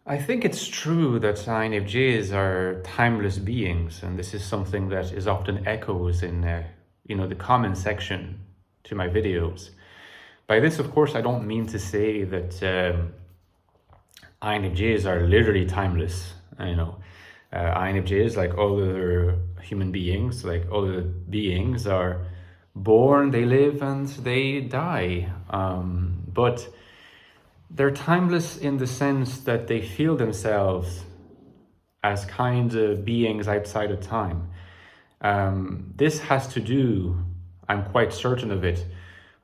I think it's true that INFJs are timeless beings, and this is something that is often echoes in, the comment section to my videos. By this, of course, I don't mean to say that INFJs are literally timeless. INFJs, like all other human beings, like other beings, are born, they live, and they die. But they're timeless in the sense that they feel themselves as kind of beings outside of time. This has to do, I'm quite certain of it,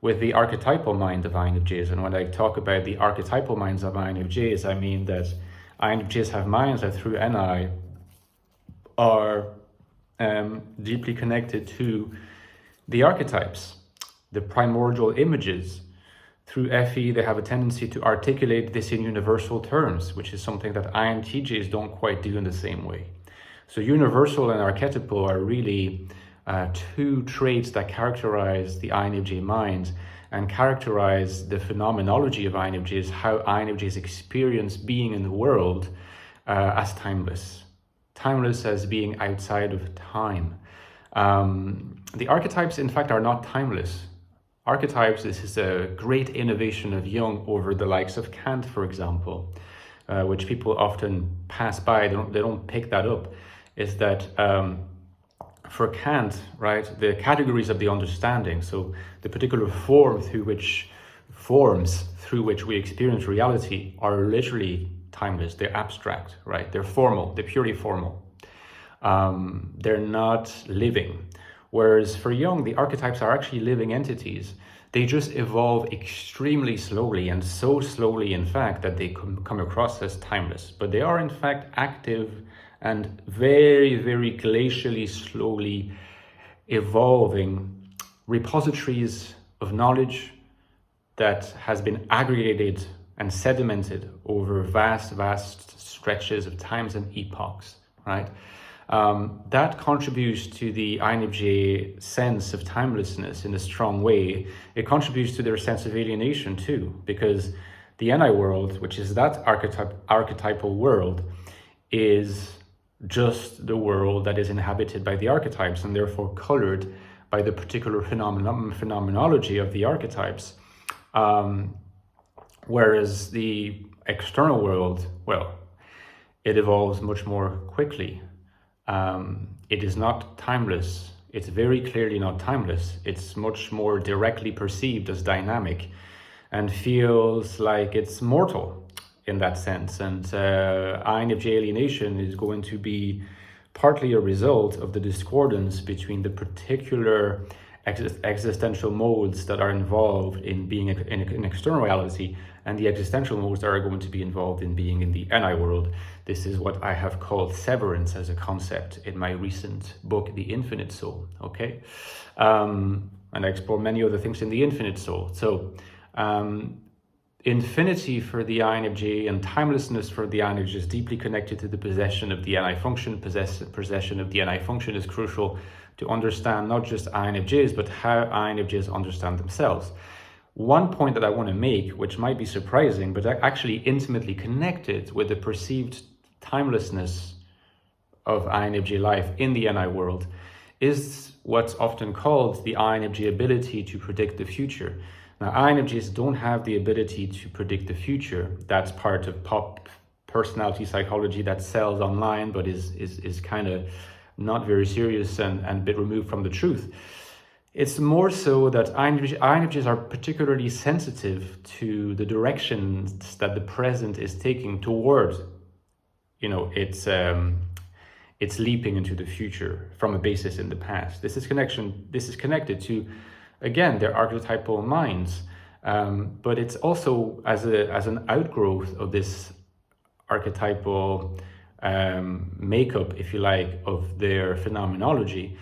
with the archetypal mind of INFJs. And when I talk about the archetypal minds of INFJs, I mean that INFJs have minds that through NI are deeply connected to the archetypes, the primordial images. Through FE, they have a tendency to articulate this in universal terms, which is something that INTJs don't quite do in the same way. So universal and archetypal are really two traits that characterize the INFJ mind and characterize the phenomenology of INFJs, how INFJs experience being in the world as timeless. Timeless as being outside of time. The archetypes, in fact, are not timeless. Archetypes, this is a great innovation of Jung over the likes of Kant, for example, which people often pass by, they don't pick that up, is that for Kant, right, the categories of the understanding, so the particular forms through which we experience reality are literally timeless, they're abstract, right, they're formal, they're purely formal. They're not living. Whereas for Jung, the archetypes are actually living entities. They just evolve extremely slowly, and so slowly, in fact, that they come across as timeless. But they are, in fact, active and very, very glacially, slowly evolving repositories of knowledge that has been aggregated and sedimented over vast, vast stretches of times and epochs, right? That contributes to the INFJ sense of timelessness in a strong way. It contributes to their sense of alienation too, because the NI world, which is that archetypal world, is just the world that is inhabited by the archetypes and therefore colored by the particular phenomenology of the archetypes. Whereas the external world, well, it evolves much more quickly. It is not timeless. It's very clearly not timeless. It's much more directly perceived as dynamic and feels like it's mortal in that sense. And INFJ alienation is going to be partly a result of the discordance between the particular existential modes that are involved in being in an external reality and the existential modes that are going to be involved in being in the NI world. This is what I have called severance as a concept in my recent book, The Infinite Soul, okay? And I explore many other things in The Infinite Soul. So infinity for the INFJ and timelessness for the INFJ is deeply connected to the possession of the NI function. Possession of the NI function is crucial to understand not just INFJs, but how INFJs understand themselves. One point that I want to make, which might be surprising, but actually intimately connected with the perceived timelessness of INFJ life in the NI world, is what's often called the INFJ ability to predict the future. Now, INFJs don't have the ability to predict the future. That's part of pop personality psychology that sells online, but is kind of not very serious and a bit removed from the truth. It's more so that INFJs are particularly sensitive to the directions that the present is taking towards, it's leaping into the future from a basis in the past. This is connected to, again, their archetypal minds, but it's also as an outgrowth of this archetypal makeup, if you like, of their phenomenology.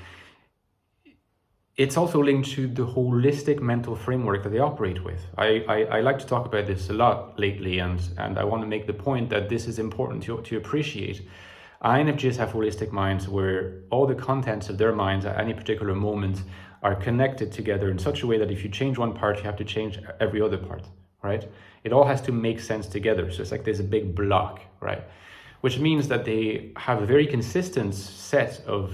It's also linked to the holistic mental framework that they operate with. I like to talk about this a lot lately, and I want to make the point that this is important to appreciate. INFJs have holistic minds where all the contents of their minds at any particular moment are connected together in such a way that if you change one part, you have to change every other part, right? It all has to make sense together. So it's like there's a big block, right? Which means that they have a very consistent set of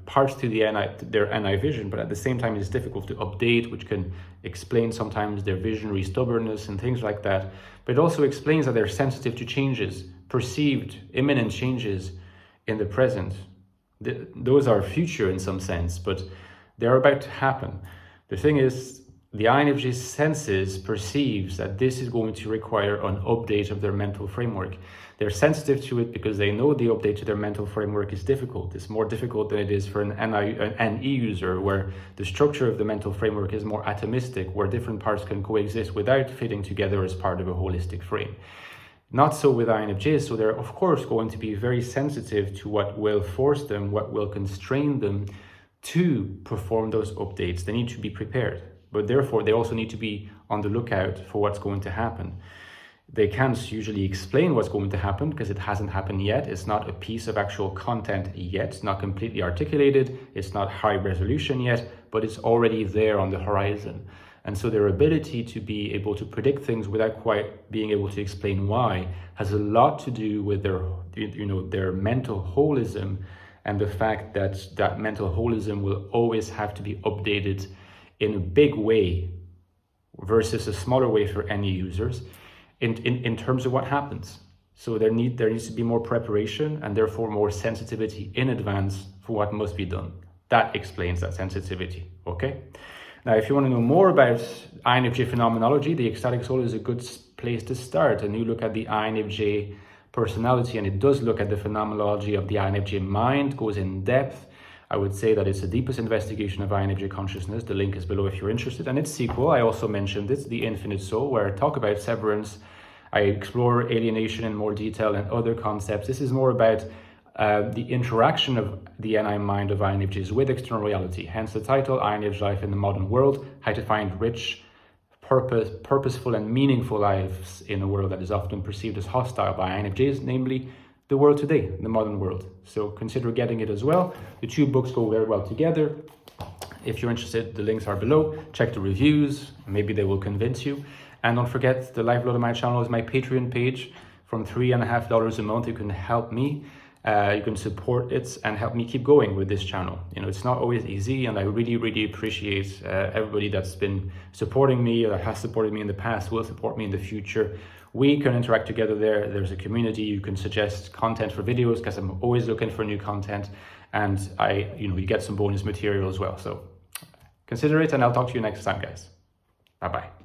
parts to their NI vision, but at the same time it's difficult to update, which can explain sometimes their visionary stubbornness and things like that. But it also explains that they're sensitive to changes, perceived imminent changes in the present. Those are future in some sense, but they're about to happen. The thing is, the INFJ senses, perceives that this is going to require an update of their mental framework. They're sensitive to it because they know the update to their mental framework is difficult. It's more difficult than it is for an NE user, where the structure of the mental framework is more atomistic, where different parts can coexist without fitting together as part of a holistic frame. Not so with INFJs, so they're of course going to be very sensitive to what will force them, what will constrain them to perform those updates. They need to be prepared, but therefore they also need to be on the lookout for what's going to happen. They can't usually explain what's going to happen because it hasn't happened yet. It's not a piece of actual content yet. It's not completely articulated. It's not high resolution yet, but it's already there on the horizon. And so their ability to be able to predict things without quite being able to explain why has a lot to do with their mental holism, and the fact that that mental holism will always have to be updated in a big way versus a smaller way for any users in terms of what happens. So there needs to be more preparation and therefore more sensitivity in advance for what must be done. That explains that sensitivity, okay? Now, if you want to know more about INFJ phenomenology, the Ecstatic Soul is a good place to start. And you look at the INFJ personality, and it does look at the phenomenology of the INFJ mind, goes in depth. I would say that it's the deepest investigation of INFJ consciousness. The link is below if you're interested. And its sequel, I also mentioned it, The Infinite Soul, where I talk about severance. I explore alienation in more detail and other concepts. This is more about the interaction of the NI mind of INFJs with external reality. Hence the title, INFJ Life in the Modern World, how to find rich, purposeful and meaningful lives in a world that is often perceived as hostile by INFJs, namely the world today, the modern world. So consider getting it as well. The two books go very well together. If you're interested, the links are below. Check the reviews, maybe they will convince you. And don't forget, the lifeblood of my channel is my Patreon page. From $3.50 a month, you can help me. You can support it and help me keep going with this channel. You know, it's not always easy, and I really, really appreciate everybody that's been supporting me, or that has supported me in the past, will support me in the future. We can interact together there. There's a community. You can suggest content for videos because I'm always looking for new content, and you get some bonus material as well. So consider it, and I'll talk to you next time, guys. Bye-bye.